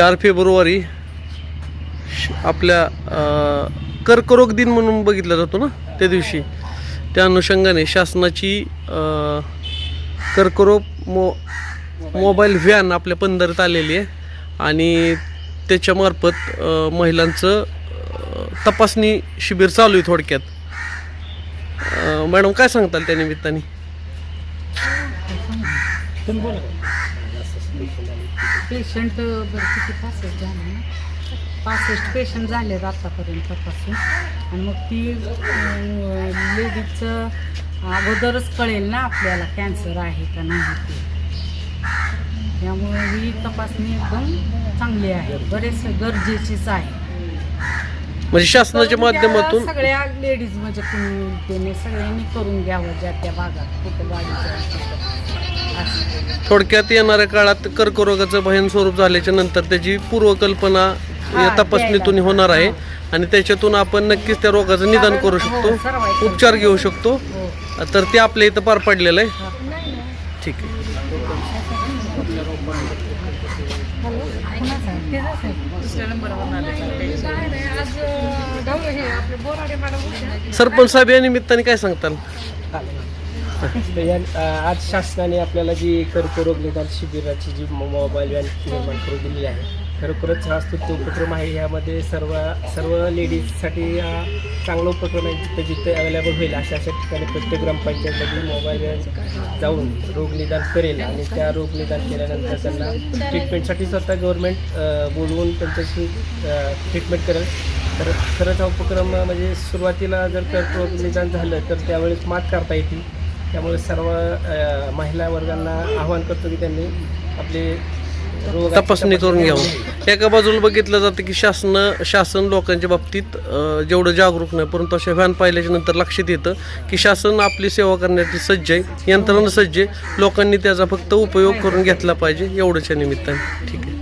4 February आपल्या कर्करोग दिन म्हणून बघितला जातो ना त्या दिवशी, त्या अनुषंगाने शासनाची कर्करोग मोबाईल व्हॅन आपल्या पंधरात आलेली आहे आणि त्याच्यामार्फत महिलांचं तपासणी शिबिर चालू आहे. थोडक्यात मॅडम काय सांगताल त्या निमित्ताने? पेशंट किती 65 पेशंट झाले आतापर्यंत तपासून, आणि मग ती लेडीजचं अगोदरच कळेल ना आपल्याला कॅन्सर आहे का नाही ते. त्यामुळे ही तपासणी एकदम चांगली आहे, बरेच गरजेचीच आहे. म्हणजे शासनाच्या माध्यमातून सगळ्या लेडीज म्हणजे कुणी सगळ्यांनी करून घ्यावं ज्या त्या भागात कुठं गाडीच्या. थोडक्यात येणाऱ्या काळात कर्करोगाचं भयान स्वरूप झाल्याच्या नंतर त्याची पूर्वकल्पना या तपासणीतून होणार आहे आणि त्याच्यातून आपण नक्कीच त्या रोगाचं निदान करू शकतो, उपचार घेऊ शकतो. तर ते आपल्या इथं पार पडलेलं आहे. ठीक आहे. सरपंच साहेब या निमित्ताने काय सांगताल? आज शासनाने आपल्याला जी कर्करोग निदान शिबिराची जी मोबाईल व्हॅन निर्माण करून दिलेली आहे, खरोखरच हा स्तुत्य उपक्रम आहे. यामध्ये सर्व लेडीजसाठी हा चांगला उपक्रम आहे. जिथे अवेलेबल होईल अशा ठिकाणी प्रत्येक ग्रामपंचायतमध्ये मोबाईल व्हॅन जाऊन रोग निदान करेल आणि त्या रोग निदान केल्यानंतर त्यांना ट्रीटमेंटसाठी स्वतः गव्हर्नमेंट बोलवून त्यांच्याशी ट्रीटमेंट करेल. तर खरंच हा उपक्रम म्हणजे सुरुवातीला जर कर्करोग निदान झालं तर त्यावेळेस मात करता येतील. त्यामुळे सर्व महिला वर्गांना आवाहन करतो की त्यांनी आपले तपासणी करून घ्यावं. एका बाजूला बघितलं जातं की शासन लोकांच्या बाबतीत जेवढं जागरूक नाही, परंतु अशा व्हॅन पाहिल्याच्या नंतर लक्षात येतं की शासन आपली सेवा करण्यासाठी सज्ज आहे, यंत्रणा सज्ज आहे. लोकांनी त्याचा फक्त उपयोग करून घेतला पाहिजे, एवढ्याच्या निमित्ताने. ठीक आहे.